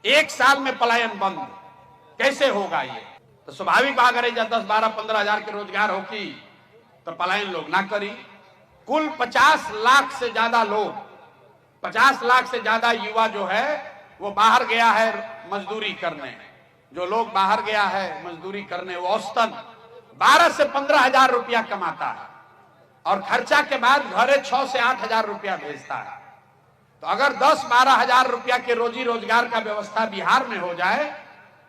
एक साल में पलायन बंद कैसे होगा? ये तो स्वाभाविक बात है, जब 10, 12, 15 हजार के रोजगार होगी तो पलायन लोग ना करी। कुल 50 लाख से ज्यादा लोग, 50 लाख से ज्यादा युवा जो है वो बाहर गया है मजदूरी करने। जो लोग बाहर गया है मजदूरी करने वो औसतन 12 से 15 हजार रुपया कमाता है और खर्चा के बाद घरे 6 से 8 हजार रुपया भेजता है। तो अगर 10-12 हजार रुपया के रोजी रोजगार का व्यवस्था बिहार में हो जाए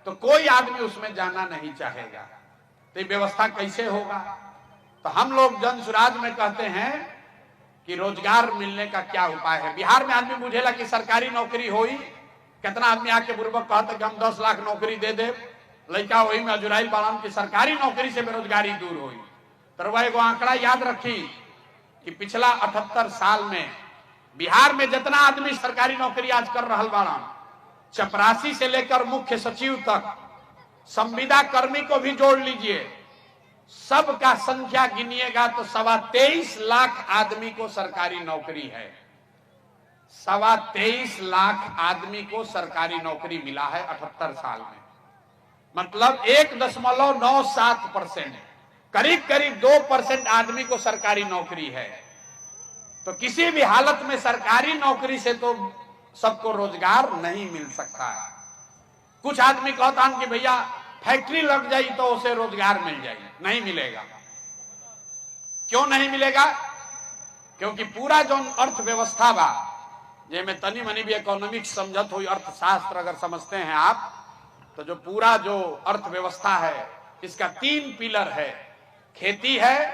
तो कोई आदमी उसमें जाना नहीं चाहेगा। तो ये व्यवस्था कैसे होगा? तो हम लोग जन सुराज में कहते हैं कि रोजगार मिलने का क्या उपाय है। बिहार में आदमी बुझेला कि सरकारी नौकरी होई, कितना आदमी आके बुर्बक कहता कि हम 10 लाख नौकरी दे दे, लड़का वही में अजुराइल बाड़न की सरकारी नौकरी से बेरोजगारी दूर हुई। तो एगो आंकड़ा याद रखी कि पिछला 78 साल में बिहार में जितना आदमी सरकारी नौकरी आज कर रहा बाड़न, चपरासी से लेकर मुख्य सचिव तक, संविदा कर्मी को भी जोड़ लीजिए, सबका संख्या गिनिएगा तो 23.25 लाख आदमी को सरकारी नौकरी है। 23.25 लाख आदमी को सरकारी नौकरी मिला है 78 साल में। मतलब 1.97%, करीब करीब 2% आदमी को सरकारी नौकरी है। तो किसी भी हालत में सरकारी नौकरी से तो सबको रोजगार नहीं मिल सकता है। कुछ आदमी कहता है कि भैया फैक्ट्री लग जाए तो उसे रोजगार मिल जाए, नहीं मिलेगा। क्यों नहीं मिलेगा? क्योंकि पूरा जो अर्थव्यवस्था बा, में तनी मनी भी इकोनॉमिक्स समझत हुई, अर्थशास्त्र अगर समझते हैं आप, तो जो पूरा जो अर्थव्यवस्था है इसका 3 पिलर है। खेती है,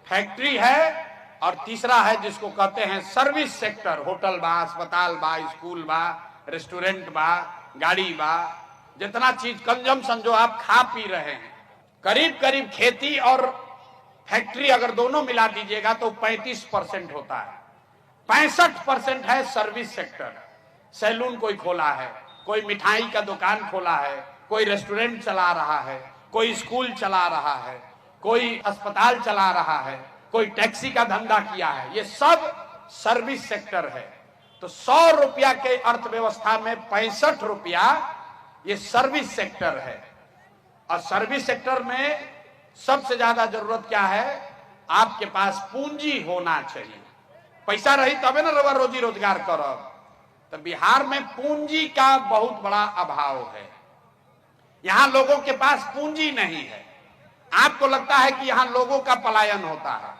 फैक्ट्री है और तीसरा है जिसको कहते हैं सर्विस सेक्टर। होटल बा, अस्पताल बा, स्कूल बा, रेस्टोरेंट बा, गाड़ी बा, जितना चीज कंजम्पशन जो आप खा पी रहे हैं, करीब करीब खेती और फैक्ट्री अगर दोनों मिला दीजिएगा तो 35% होता है। 65% है सर्विस सेक्टर। सैलून कोई खोला है, कोई मिठाई का दुकान खोला है, कोई रेस्टोरेंट चला रहा है, कोई स्कूल चला रहा है, कोई अस्पताल चला रहा है, कोई टैक्सी का धंधा किया है, ये सब सर्विस सेक्टर है। तो 100 रुपया के अर्थव्यवस्था में 65 रुपया ये सर्विस सेक्टर है। और सर्विस सेक्टर में सबसे ज्यादा जरूरत क्या है? आपके पास पूंजी होना चाहिए। पैसा रही तबे ना रवा रोजी रोजगार करब। तो बिहार में पूंजी का बहुत बड़ा अभाव है। यहां लोगों के पास पूंजी नहीं है। आपको लगता है कि यहां लोगों का पलायन होता है।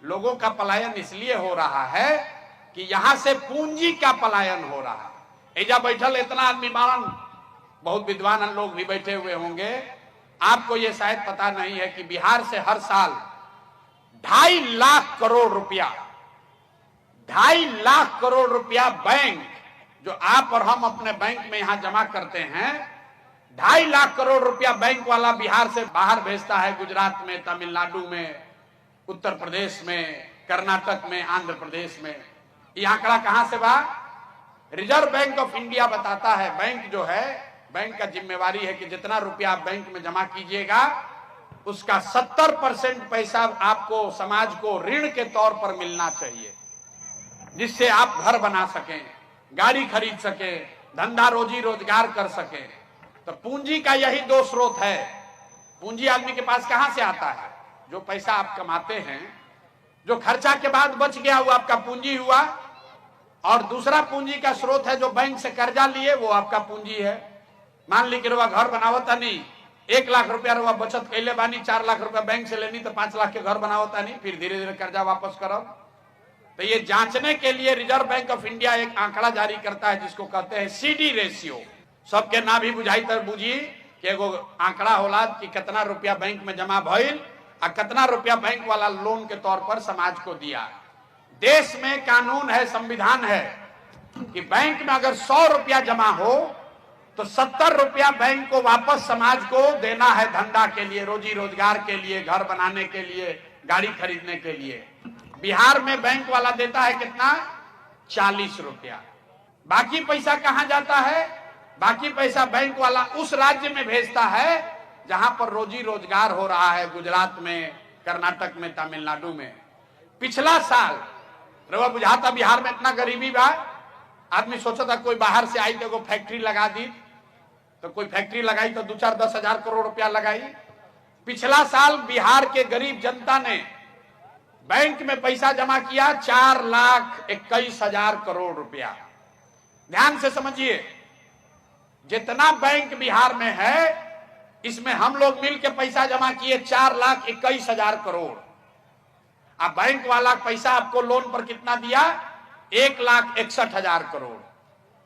लोगों का पलायन इसलिए हो रहा है कि यहां से पूंजी का पलायन हो रहा है। एजा बैठल इतना आदमी बाड़न, बहुत विद्वान लोग भी बैठे हुए होंगे। आपको यह शायद पता नहीं है कि बिहार से हर साल 2.5 लाख करोड़ रुपया, 2.5 लाख करोड़ रुपया बैंक, जो आप और हम अपने बैंक में यहां जमा करते हैं, 2.5 लाख करोड़ रुपया बैंक वाला बिहार से बाहर भेजता है। गुजरात में, तमिलनाडु में, उत्तर प्रदेश में, कर्नाटक में, आंध्र प्रदेश में। ये आंकड़ा कहां से बा? रिजर्व बैंक ऑफ इंडिया बताता है। बैंक जो है, बैंक का जिम्मेवारी है कि जितना रुपया आप बैंक में जमा कीजिएगा उसका 70% पैसा आपको, समाज को ऋण के तौर पर मिलना चाहिए, जिससे आप घर बना सकें, गाड़ी खरीद सकें, धंधा रोजी रोजगार कर सकें। तो पूंजी का यही 2 स्रोत है। पूंजी आदमी के पास कहां से आता है? जो पैसा आप कमाते हैं, जो खर्चा के बाद बच गया वो आपका पूंजी हुआ। और दूसरा पूंजी का स्रोत है जो बैंक से कर्जा लिए, वो आपका पूंजी है। मान ली कि रुआ घर बनावता नहीं, 1 लाख रुपया रुआ बचत कैले बानी, 4 लाख रुपया बैंक से लेनी तो 5 लाख के घर बनावता नहीं, फिर धीरे धीरे कर्जा वापस करब। तो ये जांचने के लिए रिजर्व बैंक ऑफ इंडिया एक आंकड़ा जारी करता है जिसको कहते हैं CD रेशियो। सबके ना भी बुझाई तर बुझी कि एगो आंकड़ा होला कि कितना रुपया बैंक में जमा भइल और कितना रुपया बैंक वाला लोन के तौर पर समाज को दिया। देश में कानून है, संविधान है कि बैंक में अगर 100 रुपया जमा हो तो 70 रुपया बैंक को वापस समाज को देना है, धंधा के लिए, रोजी रोजगार के लिए, घर बनाने के लिए, गाड़ी खरीदने के लिए। बिहार में बैंक वाला देता है कितना? 40 रुपया। बाकी पैसा कहां जाता है? बाकी पैसा बैंक वाला उस राज्य में भेजता है जहां पर रोजी रोजगार हो रहा है, गुजरात में, कर्नाटक में, तमिलनाडु में। पिछला साल रवा बुझाता बिहार में इतना गरीबी बा आदमी सोचा था कोई बाहर से आई तो फैक्ट्री लगा दी, तो कोई फैक्ट्री लगाई तो 2-4-10 हजार करोड़ रुपया लगाई। पिछला साल बिहार के गरीब जनता ने बैंक में पैसा जमा किया 4,21,000 करोड़ रुपया। ध्यान से समझिए, जितना बैंक बिहार में है इसमें हम लोग मिलकर पैसा जमा किए 4,21,000 करोड़। अब बैंक वाला पैसा आपको लोन पर कितना दिया? 1,61,000 करोड़।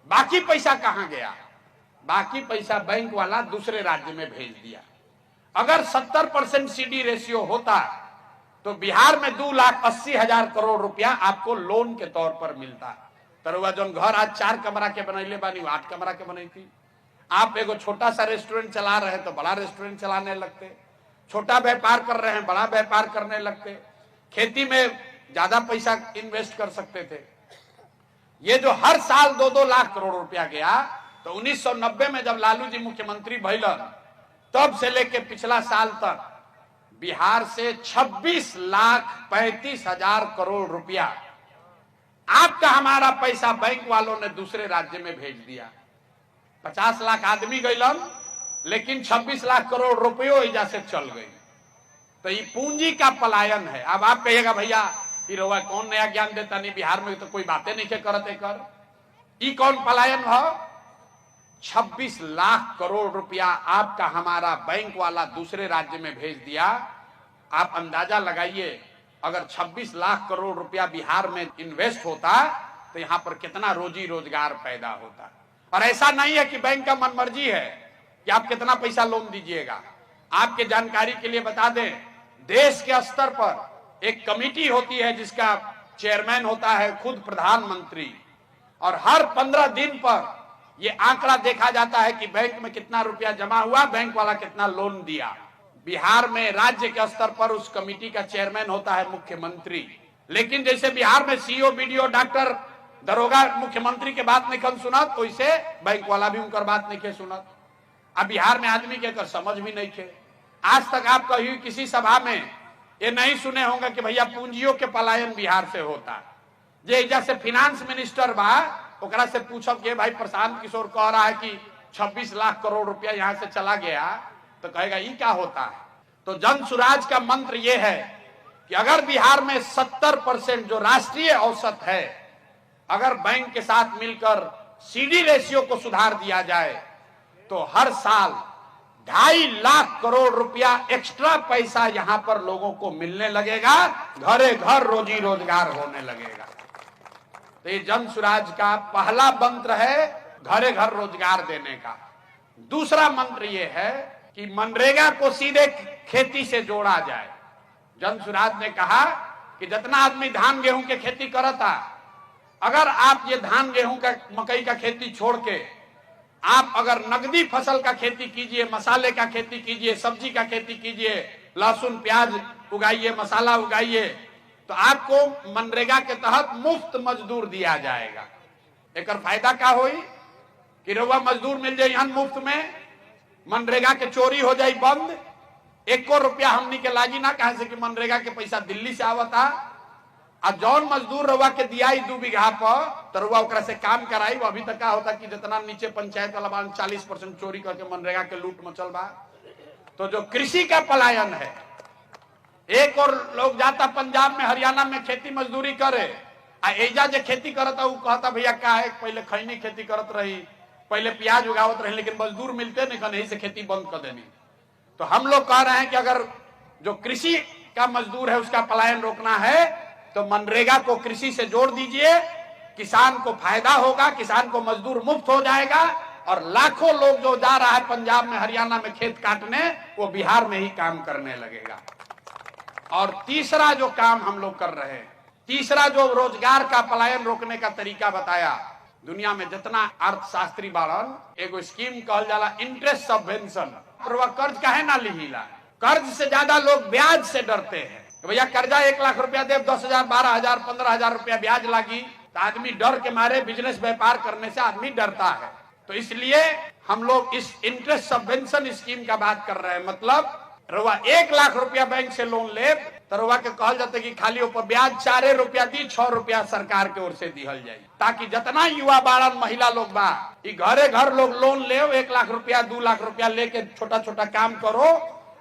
बाकी पैसा कहां गया? बाकी पैसा बैंक वाला दूसरे राज्य में भेज दिया। अगर 70% सीडी रेशियो होता तो बिहार में 2,80,000 करोड़ रुपया आपको लोन के तौर पर मिलता। तरुआ जो घर आज 4 कमरा के बनैले बानी, 8 कमरा के बनाई थी। आप एगो छोटा सा रेस्टोरेंट चला रहे हैं तो बड़ा रेस्टोरेंट चलाने लगते, छोटा व्यापार कर रहे हैं बड़ा व्यापार करने लगते, खेती में ज्यादा पैसा इन्वेस्ट कर सकते थे। ये जो हर साल 2-2 लाख करोड़ रुपया गया, तो 1990 में जब लालू जी मुख्यमंत्री भइलन तब से लेके पिछला साल तक बिहार से 26,35,000 करोड़ रुपया आपका हमारा पैसा बैंक वालों ने दूसरे राज्य में भेज दिया। 50 लाख आदमी गइलन, लेकिन 26 लाख करोड़ रुपयों इजा से चल गई। तो ये पूंजी का पलायन है। अब आप कहिएगा भैया ये रउआ कौन नया ज्ञान देता, नहीं बिहार में तो कोई बातें नहीं करते कर। ये कौन पलायन है? 26 लाख करोड़ रुपया आपका हमारा बैंक वाला दूसरे राज्य में भेज दिया। आप अंदाजा लगाइए, अगर 26 लाख करोड़ रुपया बिहार में इन्वेस्ट होता तो यहां पर कितना रोजी रोजगार पैदा होता। और ऐसा नहीं है कि बैंक का मनमर्जी है कि आप कितना पैसा लोन दीजिएगा। आपके जानकारी के लिए बता दें, देश के स्तर पर एक कमेटी होती है जिसका चेयरमैन होता है खुद प्रधानमंत्री, और हर 15 दिन पर यह आंकड़ा देखा जाता है कि बैंक में कितना रुपया जमा हुआ, बैंक वाला कितना लोन दिया। बिहार में राज्य के स्तर पर उस कमेटी का चेयरमैन होता है मुख्यमंत्री। लेकिन जैसे बिहार में सीओ, बीडीओ, डॉक्टर, दरोगा मुख्यमंत्री के बात नहीं सुना, तो इसे बैंक वाला भी उनकर बात नहीं सुना। अब बिहार में आदमी के कर समझ भी नहीं थे। आज तक आप कहीं किसी सभा में ये नहीं सुने होंगे कि भैया पूंजियों के पलायन बिहार से होता। जे जैसे फिनांस मिनिस्टर बा ओकरा से पूछब कि भाई प्रशांत किशोर कह रहा है कि 26 लाख करोड़ रुपया यहां से चला गया, तो कहेगा ये क्या होता है। तो जन सुराज का मंत्र ये है कि अगर बिहार में 70% जो राष्ट्रीय औसत है, अगर बैंक के साथ मिलकर सीडी रेशियो को सुधार दिया जाए तो हर साल 2.5 लाख करोड़ रुपया एक्स्ट्रा पैसा यहां पर लोगों को मिलने लगेगा, घरे घर रोजी रोजगार होने लगेगा। तो ये जन सुराज का पहला मंत्र है घरे घर रोजगार देने का। दूसरा मंत्र ये है कि मनरेगा को सीधे खेती से जोड़ा जाए। जन सुराज ने कहा कि जितना आदमी धान गेहूं के खेती करता, अगर आप ये धान गेहूं का मकई का खेती छोड़ के आप अगर नगदी फसल का खेती कीजिए, मसाले का खेती कीजिए, सब्जी का खेती कीजिए, लहसुन प्याज उगाइए, मसाला उगाइए, तो आपको मनरेगा के तहत मुफ्त मजदूर दिया जाएगा। एक फायदा क्या होई कि रउआ मजदूर मिल जाए यहाँ मुफ्त में, मनरेगा के चोरी हो जाए बंद, 1 रुपया हमनी के लागी ना, कहे से कि मनरेगा के पैसा दिल्ली से आवता। आ जौन मजदूर रउआ के दियाई 2 बीघा पर, तो रउआ ओकरा से काम कराई। वो अभी तक क्या होता कि जितना नीचे पंचायत वाला 40% चोरी करके मनरेगा के लूट मचल बा। तो जो कृषि का पलायन है, एक और लोग जाता पंजाब में, हरियाणा में खेती मजदूरी करे, आ एजा जो खेती करता वो कहता भैया क्या है, पहले खैनी खेती करत रही, पहले प्याज उगावत रही, लेकिन मजदूर मिलते नहीं, यही से खेती बंद कर देनी। तो हम लोग कह रहे हैं कि अगर जो कृषि का मजदूर है उसका पलायन रोकना है तो मनरेगा को कृषि से जोड़ दीजिए, किसान को फायदा होगा, किसान को मजदूर मुफ्त हो जाएगा, और लाखों लोग जो जा रहा है पंजाब में, हरियाणा में खेत काटने, वो बिहार में ही काम करने लगेगा। और तीसरा जो काम हम लोग कर रहे हैं, तीसरा जो रोजगार का पलायन रोकने का तरीका बताया, दुनिया में जितना अर्थशास्त्री बाड़न, एगो स्कीम कहल जाला इंटरेस्ट सबवेंशन। कर्ज काहे ना लिहिला, कर्ज से ज्यादा लोग ब्याज से डरते हैं। भैया कर्जा 1 लाख रुपया दे, 10,000, 12,000, 15,000 रुपया ब्याज लागी, तो आदमी डर के मारे बिजनेस व्यापार करने से आदमी डरता है। तो इसलिए हम लोग इस इंटरेस्ट सबवेंशन स्कीम का बात कर रहे हैं। मतलब रउआ 1 लाख रुपया बैंक से लोन ले तरवा के कहल जाते कि खाली ऊपर ब्याज 4 रुपया दी, 6 रुपया सरकार के ओर से दिहल जाये, ताकि जितना युवा बारन महिला लोग बा घरे घर लोग लोन ले 1 लाख रुपया 2 लाख रुपया लेके छोटा छोटा काम करो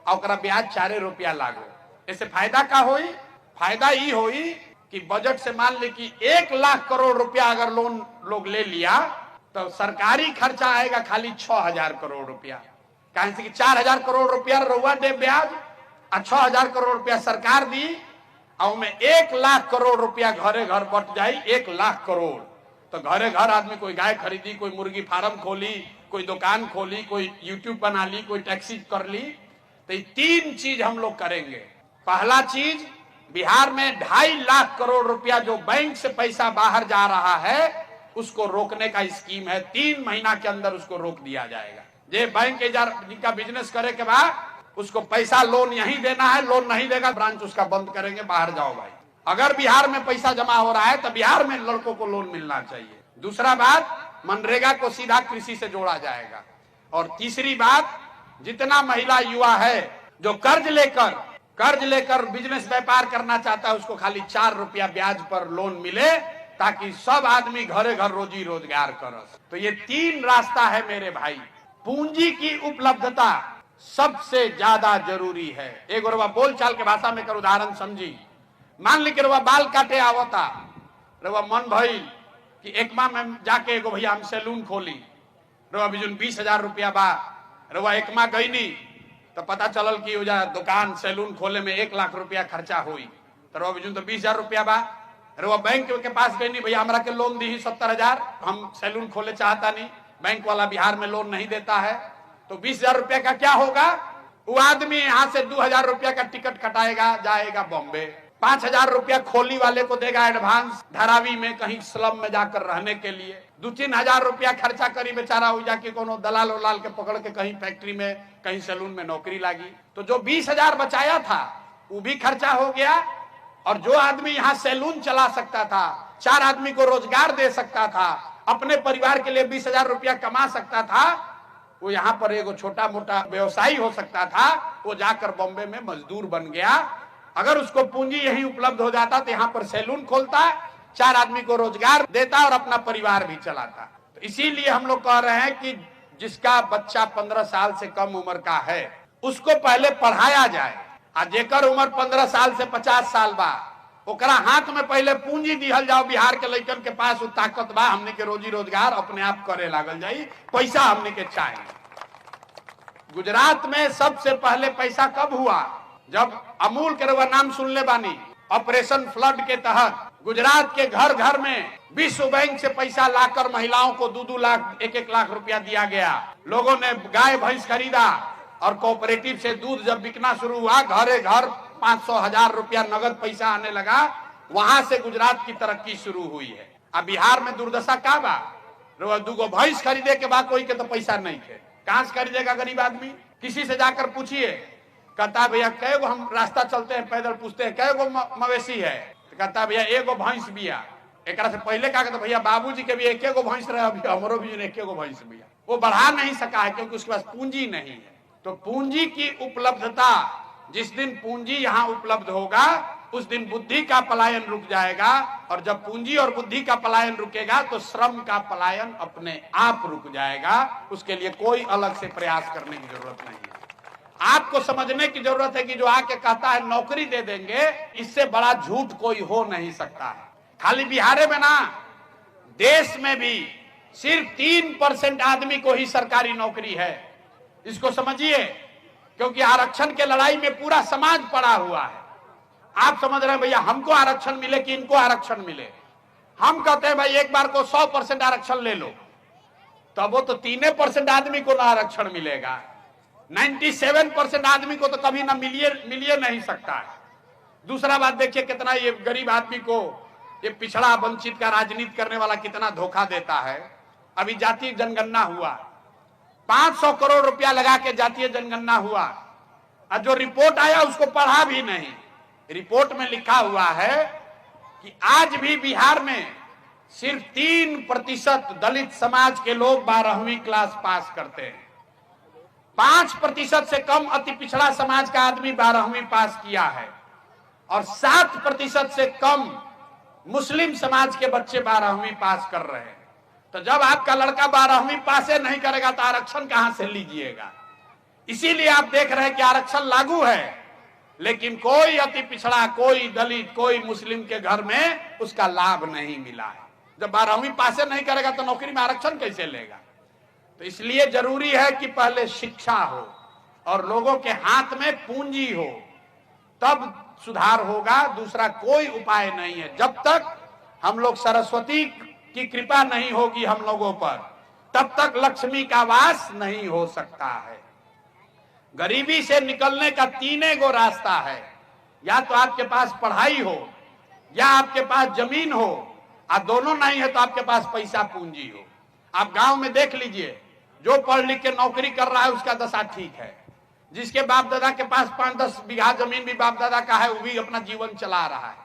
और ब्याज 4 रुपया लागो। इससे फायदा का होई? फायदा ही होई कि बजट से मान ले कि 1 लाख करोड़ रुपया अगर लोन लोग ले लिया तो सरकारी खर्चा आएगा खाली 6,000 करोड़ रुपया। कहीं से कि 4,000 करोड़ रुपया रउआ दे ब्याज और 6,000 करोड़ रुपया सरकार दी और में 1 लाख करोड़ रुपया घरे घर बट जाये। 1 लाख करोड़ तो घरे घर आदमी कोई गाय खरीदी, कोई मुर्गी फार्म खोली, कोई दुकान खोली, कोई यूट्यूब बना ली, कोई टैक्सी कर ली। तो ये 3 चीज हम लोग करेंगे। पहला चीज, बिहार में 2.5 लाख करोड़ रुपया जो बैंक से पैसा बाहर जा रहा है उसको रोकने का स्कीम है। 3 महीना के अंदर उसको रोक दिया जाएगा। जे बैंक जिनका बिजनेस करे के बाद उसको पैसा लोन यहीं देना है, लोन नहीं देगा ब्रांच उसका बंद करेंगे, बाहर जाओ भाई। अगर बिहार में पैसा जमा हो रहा है तो बिहार में लड़कों को लोन मिलना चाहिए। दूसरा बात, मनरेगा को सीधा कृषि से जोड़ा जाएगा। और तीसरी बात, जितना महिला युवा है जो कर्ज लेकर बिजनेस व्यापार करना चाहता है उसको खाली 4 रुपया ब्याज पर लोन मिले, ताकि सब आदमी घरे घर रोजी रोजगार कर। तो ये 3 रास्ता है मेरे भाई। पूंजी की उपलब्धता सबसे ज्यादा जरूरी है। एक रवा बोल चाल के भाषा में कर उदाहरण समझी। मान ली कि रवा बाल काटे आवता, रवा मन भइल कि एकमा में जाके एगो भैया हम सैलून खोली, रवा बिजुन 20,000 रुपया बा, रवा एकमा गईनी तो पता चलल कि दुकान सैलून खोले में 1 लाख रुपया खर्चा हुई, तो रवा बिजुन तो 20,000 रुपया बा। रवा बैंक के पास गईनी, भैया हमरा के लोन दी 70,000, हम सैलून खोले चाहता नहीं, बैंक वाला बिहार में लोन नहीं देता है। तो 20,000 रुपया का क्या होगा? वो आदमी यहाँ से 2,000 रुपया का टिकट कटाएगा, जाएगा बॉम्बे, 5,000 रुपया खोली वाले को देगा एडवांस, धारावी में कहीं स्लम में जाकर रहने के लिए। 2-3 हजार रुपया खर्चा करी बेचारा हो जाके कोनो दलाल उलाल के पकड़ के कहीं फैक्ट्री में, कहीं सैलून में नौकरी लागी। तो जो 20,000 बचाया था वो भी खर्चा हो गया। और जो आदमी यहाँ सैलून चला सकता था, 4 आदमी को रोजगार दे सकता था, अपने परिवार के लिए 20,000 रुपया कमा सकता था, वो यहाँ पर एगो छोटा मोटा व्यवसायी हो सकता था, वो जाकर बॉम्बे में मजदूर बन गया। अगर उसको पूंजी यही उपलब्ध हो जाता तो यहाँ पर सैलून खोलता, 4 आदमी को रोजगार देता और अपना परिवार भी चलाता। तो इसीलिए हम लोग कह रहे हैं कि जिसका बच्चा 15 साल से कम उम्र का है उसको पहले पढ़ाया जाए, और जेकर उम्र 15 साल से 50 साल बा ओकरा हाथ में पहले पूंजी दिहल जाओ। बिहार के लड़कन के पास वो ताकत बा, हमने के रोजी रोजगार अपने आप करे लागल जाई, पैसा हमने के चाहिए। गुजरात में सबसे पहले पैसा कब हुआ? जब अमूल के रवा नाम सुन ले बानी, ऑपरेशन फ्लड के तहत गुजरात के घर घर में विश्व बैंक से पैसा लाकर महिलाओं को 2-2 लाख 1-1 लाख रुपया दिया गया। लोगों ने गाय भैंस खरीदा और कोऑपरेटिव से दूध जब बिकना शुरू हुआ, घरे घर 500,000 रुपया नगद पैसा आने लगा। वहां से गुजरात की तरक्की शुरू हुई है। अब बिहार में दुर्दशा का बा? 2 भैंस खरीदे के बाद कोई के तो पैसा नहीं थे, कहां से खरीदेगा गरीब आदमी? किसी से जाकर पूछिए, कहता भैया कै गो, हम रास्ता चलते हैं पैदल पूछते हैं कै गो मवेशी है, तो कहता भैया 1 भैंस बिया। एक से पहले कहा कहता भैया बाबूजी के भी 1 भैंस रहे, अभी हमरो भी 1 भैंस बिया। वो बढ़ा नहीं सका है क्योंकि उसके पास पूंजी नहीं है। तो पूंजी की उपलब्धता, जिस दिन पूंजी यहाँ उपलब्ध होगा उस दिन बुद्धि का पलायन रुक जाएगा, और जब पूंजी और बुद्धि का पलायन रुकेगा तो श्रम का पलायन अपने आप रुक जाएगा। उसके लिए कोई अलग से प्रयास करने की जरूरत नहीं है। आपको समझने की जरूरत है कि जो आके कहता है नौकरी दे देंगे, इससे बड़ा झूठ कोई हो नहीं सकता है। खाली बिहार में ना, देश में भी सिर्फ 3% आदमी को ही सरकारी नौकरी है। इसको समझिए, क्योंकि आरक्षण के लड़ाई में पूरा समाज पड़ा हुआ है। आप समझ रहे हैं भैया हमको आरक्षण मिले कि इनको आरक्षण मिले? हम कहते हैं भाई एक बार को 100% आरक्षण ले लो, तब वो तो 3% आदमी को ना आरक्षण मिलेगा, 97% आदमी को तो कभी ना मिलिए नहीं सकता है। दूसरा बात देखिए, कितना ये गरीब आदमी को ये पिछड़ा वंचित का राजनीति करने वाला कितना धोखा देता है। अभी जातीय जनगणना हुआ, 500 करोड़ रुपया लगा के जातीय जनगणना हुआ, और जो रिपोर्ट आया उसको पढ़ा भी नहीं। रिपोर्ट में लिखा हुआ है कि आज भी बिहार में सिर्फ 3% दलित समाज के लोग 12वीं क्लास पास करते हैं। 5% से कम अति पिछड़ा समाज का आदमी 12वीं पास किया है। और 7% से कम मुस्लिम समाज के बच्चे 12वीं पास कर रहे हैं। तो जब आपका लड़का 12वीं पास नहीं करेगा तो आरक्षण कहां से लीजिएगा? इसीलिए आप देख रहे हैं कि आरक्षण लागू है, लेकिन कोई अति पिछड़ा, कोई दलित, कोई मुस्लिम के घर में उसका लाभ नहीं मिला है। जब 12वीं पास नहीं करेगा तो नौकरी में आरक्षण कैसे लेगा? तो इसलिए जरूरी है कि पहले शिक्षा हो और लोगों के हाथ में पूंजी हो, तब सुधार होगा। दूसरा कोई उपाय नहीं है। जब तक हम लोग सरस्वती की कृपा नहीं होगी हम लोगों पर, तब तक लक्ष्मी का वास नहीं हो सकता है। गरीबी से निकलने का 3 गो रास्ता है। या तो आपके पास पढ़ाई हो, या आपके पास जमीन हो, और दोनों नहीं है तो आपके पास पैसा पूंजी हो। आप गांव में देख लीजिए, जो पढ़ लिख के नौकरी कर रहा है उसका दशा ठीक है। जिसके बाप दादा के पास 5-10 बीघा जमीन भी बाप दादा का है, वो भी अपना जीवन चला रहा है।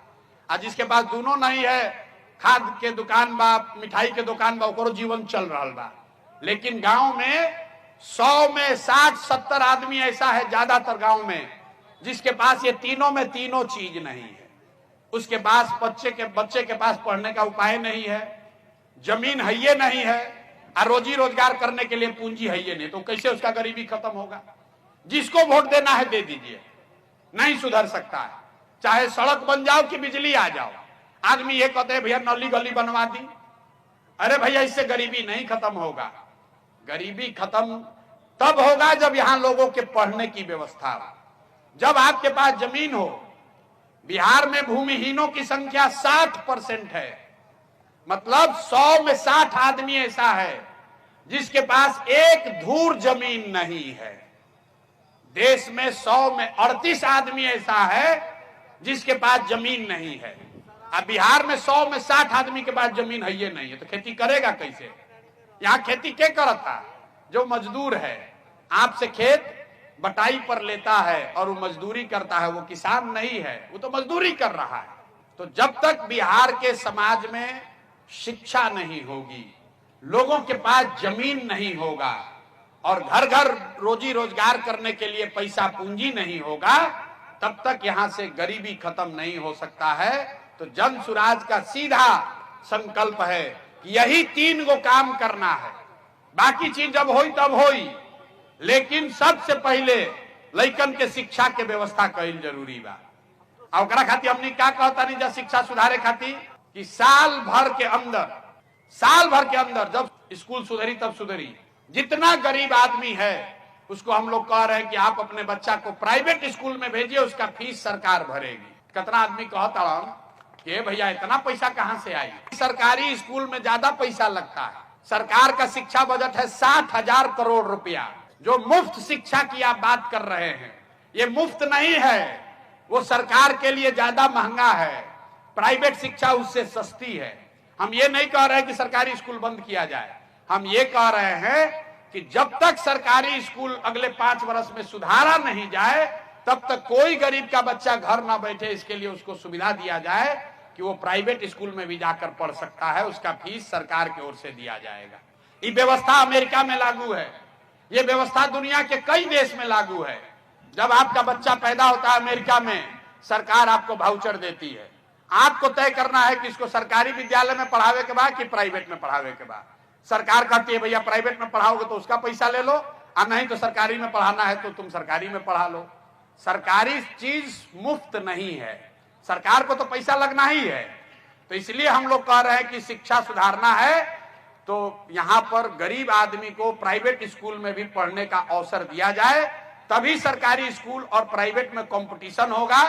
और जिसके पास दोनों नहीं है, खाद के दुकान बा, मिठाई के दुकान बा, ओकरो जीवन चल रहा बा। लेकिन गांव में 100 में 60-70 आदमी ऐसा है, ज्यादातर गांव में, जिसके पास ये तीनों में तीनों चीज नहीं है। उसके पास बच्चे के पास पढ़ने का उपाय नहीं है, जमीन है ये नहीं है, और रोजी रोजगार करने के लिए पूंजी है ये नहीं। तो कैसे उसका गरीबी खत्म होगा? जिसको वोट देना है दे दीजिए, नहीं सुधर सकता है। चाहे सड़क बन जाओ कि बिजली आ जाओ, आदमी ये कहते हैं भैया नली गली बनवा दी। अरे भैया, इससे गरीबी नहीं खत्म होगा। गरीबी खत्म तब होगा जब यहां लोगों के पढ़ने की व्यवस्था हो, जब आपके पास जमीन हो। बिहार में भूमिहीनों की संख्या 60% है। मतलब 100 में 60 आदमी ऐसा है जिसके पास एक धूर जमीन नहीं है। देश में 100 में 38 आदमी ऐसा है जिसके पास जमीन नहीं है। अब बिहार में 100 में 60 आदमी के पास जमीन है ये नहीं है, तो खेती करेगा कैसे? यहाँ खेती क्या करता? जो मजदूर है, आपसे खेत बटाई पर लेता है और वो मजदूरी करता है, वो किसान नहीं है, वो तो मजदूरी कर रहा है। तो जब तक बिहार के समाज में शिक्षा नहीं होगी, लोगों के पास जमीन नहीं होगा, और घर घर रोजी रोजगार करने के लिए पैसा पूंजी नहीं होगा, तब तक यहां से गरीबी खत्म नहीं हो सकता है। तो जन सुराज का सीधा संकल्प है कि यही 3 गो काम करना है। बाकी चीज जब होई तब होई, लेकिन सबसे पहले लइकन के शिक्षा के व्यवस्था कईल जरूरी बा। और ओकरा खातिर हमनी क्या कहता नहीं, जब शिक्षा सुधारे खातिर कि साल भर के अंदर जब स्कूल सुधरी तब सुधरी। जितना गरीब आदमी है उसको हम लोग कह रहे हैं कि आप अपने बच्चा को प्राइवेट स्कूल में भेजिए, उसका फीस सरकार भरेगी। कितना आदमी कहता कि भैया इतना पैसा कहां से आई? सरकारी स्कूल में ज्यादा पैसा लगता है। सरकार का शिक्षा बजट है 60,000 करोड़ रुपया। जो मुफ्त शिक्षा की आप बात कर रहे हैं, ये मुफ्त नहीं है, वो सरकार के लिए ज्यादा महंगा है। प्राइवेट शिक्षा उससे सस्ती है। हम ये नहीं कह रहे कि सरकारी स्कूल बंद किया जाए, हम ये कह रहे हैं कि जब तक सरकारी स्कूल अगले 5 वर्ष में सुधारा नहीं जाए, तब तक कोई गरीब का बच्चा घर ना बैठे, इसके लिए उसको सुविधा दिया जाए कि वो प्राइवेट स्कूल में भी जाकर पढ़ सकता है, उसका फीस सरकार की ओर से दिया जाएगा। ये व्यवस्था अमेरिका में लागू है, ये व्यवस्था दुनिया के कई देश में लागू है। जब आपका बच्चा पैदा होता है अमेरिका में, सरकार आपको वाउचर देती है। आपको तय करना है कि इसको सरकारी विद्यालय में पढ़ावे के बाद कि प्राइवेट में पढ़ावे के बाद। सरकार कहती है भैया प्राइवेट में पढ़ाओगे तो उसका पैसा ले लो, और नहीं तो सरकारी में पढ़ाना है तो तुम सरकारी में पढ़ा लो। सरकारी चीज मुफ्त नहीं है, सरकार को तो पैसा लगना ही है। तो इसलिए हम लोग कह रहे हैं कि शिक्षा सुधारना है तो यहाँ पर गरीब आदमी को प्राइवेट स्कूल में भी पढ़ने का अवसर दिया जाए, तभी सरकारी स्कूल और प्राइवेट में कंपटीशन होगा,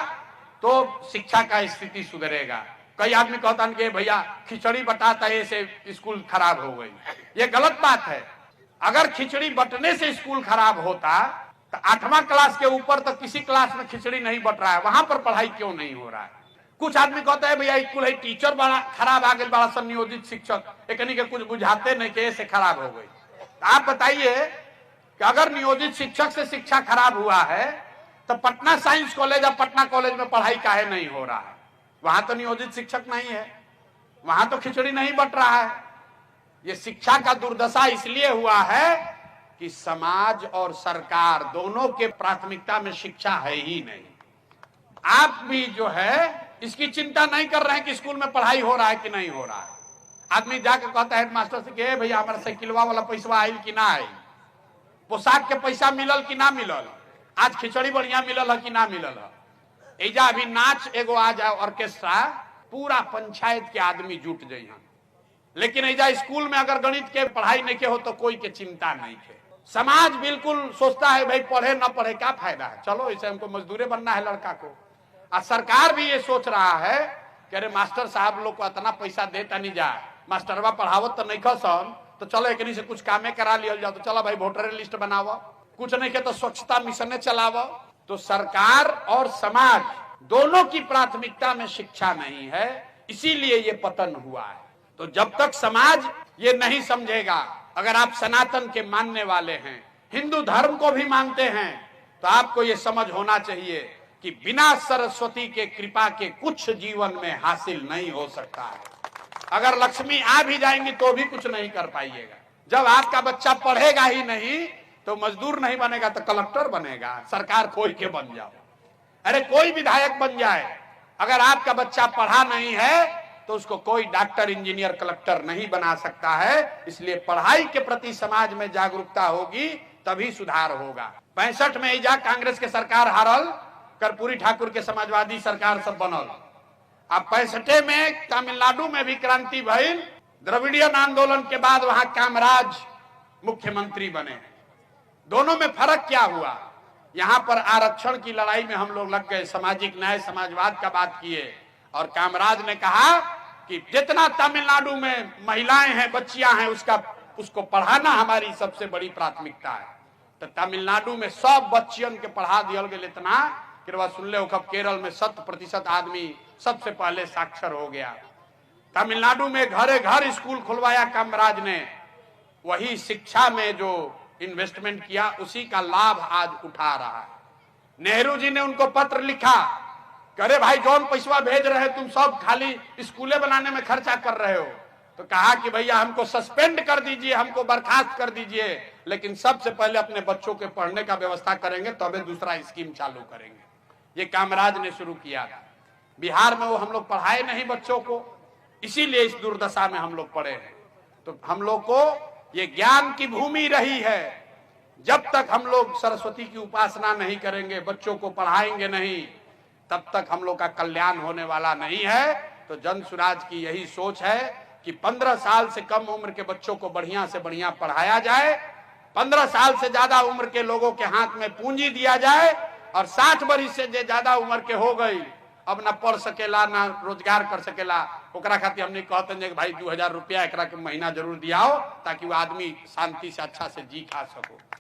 तो शिक्षा का स्थिति सुधरेगा। कई आदमी कहता है कि भैया खिचड़ी बटाता है से स्कूल खराब हो गई। ये गलत बात है। अगर खिचड़ी बटने से स्कूल खराब होता तो 8वां क्लास के ऊपर तो किसी क्लास में खिचड़ी नहीं बट रहा है, वहां पर पढ़ाई क्यों नहीं हो रहा है? कुछ आदमी कहता है भैया स्कूल है टीचर बड़ा खराब आ गए, बड़ा नियोजित शिक्षक एकनी के कुछ बुझाते नहीं के से खराब हो गई। तो आप बताइए कि अगर नियोजित शिक्षक से शिक्षा खराब हुआ है तो पटना साइंस कॉलेज और पटना कॉलेज में पढ़ाई काहे नहीं हो रहा है? वहां तो नियोजित शिक्षक नहीं है, वहां तो खिचड़ी नहीं बट रहा है। ये शिक्षा का दुर्दशा इसलिए हुआ है कि समाज और सरकार दोनों के प्राथमिकता में शिक्षा है ही नहीं। आप भी जो है इसकी चिंता नहीं कर रहे हैं कि स्कूल में पढ़ाई हो रहा है कि नहीं हो रहा है। आदमी जाकर कहता है हेडमास्टर से कि भैया हमारा साइकिलवा वाला पैसा आयल कि ना आयल, पोशाक के पैसा मिलल कि ना मिलल, आज खिचड़ी बढ़िया मिलल है कि ना मिलल है। एजा अभी नाच एगो आ जाए ऑर्केस्ट्रा, पूरा पंचायत के आदमी जुट जाए, लेकिन एजा स्कूल में अगर गणित के पढ़ाई नहीं के हो तो कोई के चिंता नहीं है। समाज बिल्कुल सोचता है भाई पढ़े ना पढ़े क्या फायदा है, चलो इसे हमको मजदूरे बनना है लड़का को। और सरकार भी ये सोच रहा है कि अरे मास्टर साहब लोग को इतना पैसा देता नहीं जा, मास्टरवा पढ़ावत तो नहीं खसन, तो चलो एक से कुछ कामे करा लिया जाओ, तो चलो भाई वोटर लिस्ट बनाओ, कुछ नहीं के तो स्वच्छता मिशन चलाओ। तो सरकार और समाज दोनों की प्राथमिकता में शिक्षा नहीं है, इसीलिए ये पतन हुआ है। तो जब तक समाज ये नहीं समझेगा, अगर आप सनातन के मानने वाले हैं, हिंदू धर्म को भी मानते हैं, तो आपको ये समझ होना चाहिए कि बिना सरस्वती के कृपा के कुछ जीवन में हासिल नहीं हो सकता है। अगर लक्ष्मी आ भी जाएंगी तो भी कुछ नहीं कर पाइएगा। जब आपका बच्चा पढ़ेगा ही नहीं तो मजदूर नहीं बनेगा तो कलेक्टर बनेगा, सरकार खोल के बन जाओ, अरे कोई विधायक बन जाए, अगर आपका बच्चा पढ़ा नहीं है तो उसको कोई डॉक्टर इंजीनियर कलेक्टर नहीं बना सकता है। इसलिए पढ़ाई के प्रति समाज में जागरूकता होगी तभी सुधार होगा। 65 में इजा कांग्रेस के सरकार हारल, कर्पूरी ठाकुर के समाजवादी सरकार सब बनल। अब 65 में तमिलनाडु में भी क्रांति भइल, द्रविडियन आंदोलन के बाद वहां कामराज मुख्यमंत्री बने। दोनों में फर्क क्या हुआ, यहाँ पर आरक्षण की लड़ाई में हम लोग लग गए, सामाजिक न्याय समाजवाद का बात किए, और कामराज ने कहा कि जितना तमिलनाडु में महिलाएं हैं, बच्चियां हैं, उसको पढ़ाना हमारी सबसे बड़ी प्राथमिकता है। तो तमिलनाडु में सब बच्चियन के पढ़ा दिया गया, इतना कि वह सुन ले केरल में 100% आदमी सबसे पहले साक्षर हो गया। तमिलनाडु में घरे घर स्कूल खुलवाया कामराज ने, वही शिक्षा में जो इन्वेस्टमेंट किया उसी का लाभ आज उठा रहा है। नेहरू जी ने उनको पत्र लिखा, करे भाई जौन पैसा भेज रहे तुम सब खाली स्कूलें बनाने में खर्चा कर रहे हो, तो कहा कि भैया हमको सस्पेंड कर दीजिए, हमको बर्खास्त कर दीजिए, लेकिन सबसे पहले अपने बच्चों के पढ़ने का व्यवस्था करेंगे तबे दूसरा स्कीम चालू करेंगे। ये कामराज ने शुरू किया था। बिहार में वो हम लोग पढ़ाए नहीं बच्चों को, इसीलिए इस दुर्दशा में हम लोग पड़े हैं। तो हम लोग को ये ज्ञान की भूमि रही है, जब तक हम लोग सरस्वती की उपासना नहीं करेंगे, बच्चों को पढ़ाएंगे नहीं, तब तक हम लोग का कल्याण होने वाला नहीं है। तो जन सुराज की यही सोच है कि 15 साल से कम उम्र के बच्चों को बढ़िया से बढ़िया पढ़ाया जाए, 15 साल से ज्यादा उम्र के लोगों के हाथ में पूंजी दिया जाए, और 60 वर्ष से ज्यादा उम्र के हो गई, अब ना पढ़ सकेला ना रोजगार कर सकेला, ओकरा खातिर हमने कहते हैं कि भाई 2000 रुपया एकरा के महीना जरूर दियाओ, ताकि वो आदमी शांति से अच्छा से जी खा सको।